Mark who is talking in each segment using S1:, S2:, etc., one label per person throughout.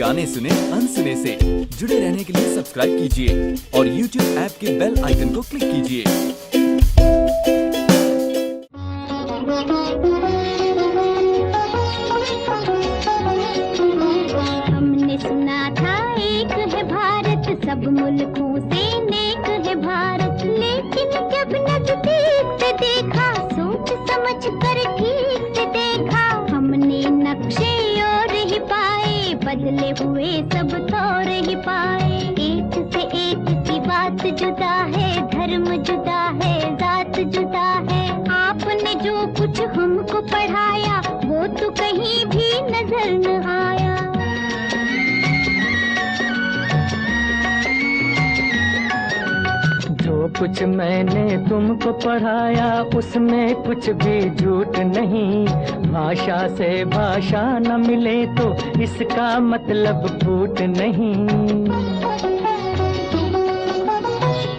S1: गाने सुने अनसुने से। जुड़े रहने के लिए सब्सक्राइब कीजिए और YouTube ऐप के बेल आइकन को क्लिक कीजिए।
S2: हमने सुना था एक है भारत, सब मुल्कों से नेक है भारत, लेकिन जब नजदीक से देखा, सोच समझ कर ठीक से देखा, हमने नक्शे और ही पाए, बदले हुए सब तौर ही पाए। एक से एक की बात जुदा है, धर्म जुदा है, जात जुदा है। आपने जो कुछ हमको पढ़ाया, वो तो कहीं भी नजर न आया।
S3: जो कुछ मैंने तुमको पढ़ाया, उसमें कुछ भी झूठ नहीं। भाषा से भाषा न मिले तो इसका मतलब फूट नहीं।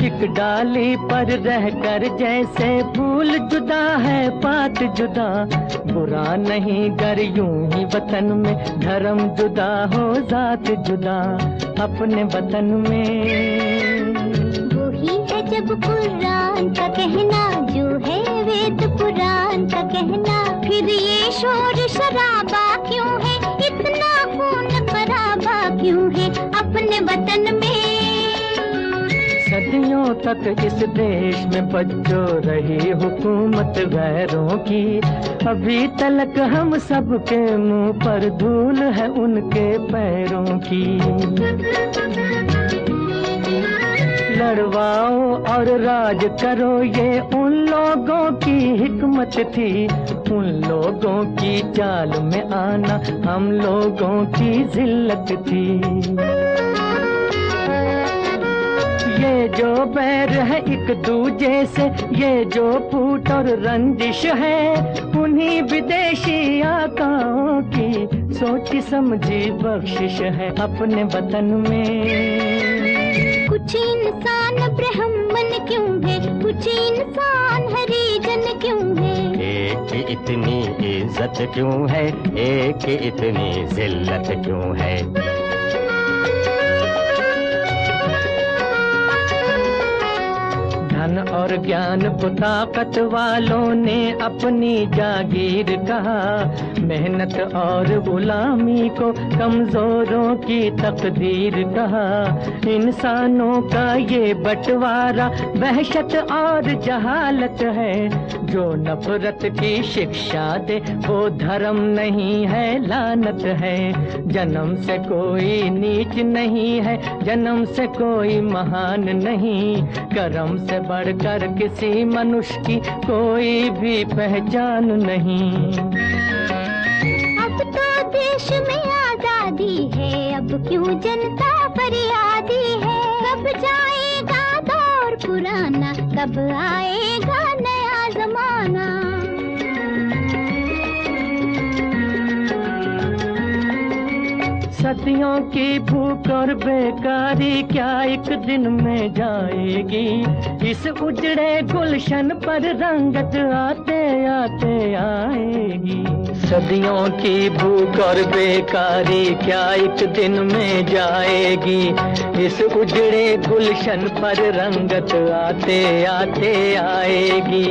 S3: एक डाली पर रहकर जैसे फूल जुदा है, पात जुदा, बुरा नहीं गर यूं ही वतन में धर्म जुदा हो, जात जुदा अपने वतन में।
S2: वही है जब कुरान का कहना, जो है वेद पुराण का कहना, फिर ये शोर शराबा क्यों है, इतना खून खराबा क्यों है अपने वतन में।
S3: सदियों तक इस देश में बच्चों रही हुकूमत गैरों की, अभी तलक हम सबके मुंह पर धूल है उनके पैरों की। लड़वाओ और राज करो, ये उन लोगों की हिकमत थी, उन लोगों की चाल में आना हम लोगों की जिल्लत थी। ये जो बैर है एक दूजे से, ये जो फूट और रंजिश है, उन्हीं विदेशी आकाओं की सोची समझी बख्शिश है अपने वतन में।
S2: कुछ इंसान ब्राह्मण क्यों है, कुछ इंसान हरिजन क्यों है,
S4: एक इतनी इज्जत क्यों है, एक इतनी जिल्लत क्यों है।
S3: धन और ज्ञान को ताकत वालों ने अपनी जागीर कहा, मेहनत और गुलामी को कमजोरों की तकदीर कहा। इंसानों का ये बंटवारा वहशत और जहालत है, जो नफरत की शिक्षा दे वो धर्म नहीं है, लानत है। जन्म से कोई नीच नहीं है, जन्म से कोई महान नहीं, कर्म से बढ़कर किसी मनुष्य की कोई भी पहचान नहीं।
S2: अब तो देश में आजादी है, अब क्यों जनता फरियादी है। कब जाएगा दौर पुराना, कब आएगा नया जमाना।
S3: सदियों की भूख और बेकारी क्या एक दिन में जाएगी, इस उजड़े गुलशन पर रंगत आते आते आएगी। सदियों की भूख और बेकारी क्या एक दिन में जाएगी, इस उजड़े गुलशन पर रंगत आते आते आएगी।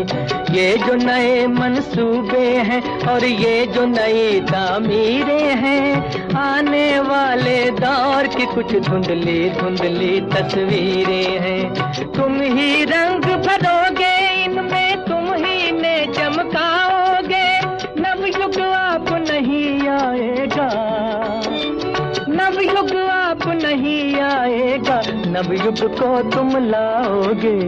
S3: ये जो नए मंसूबे हैं और ये जो नई तामीरें हैं, आने वाले दौर की कुछ धुंधली धुंधली तस्वीरें हैं। तुम ही रंग भरोगे इनमें, तुम ही ने चमकाओगे, नवयुग आप नहीं आएगा, नवयुग आप नहीं आएगा, नवयुग को तुम लाओगे।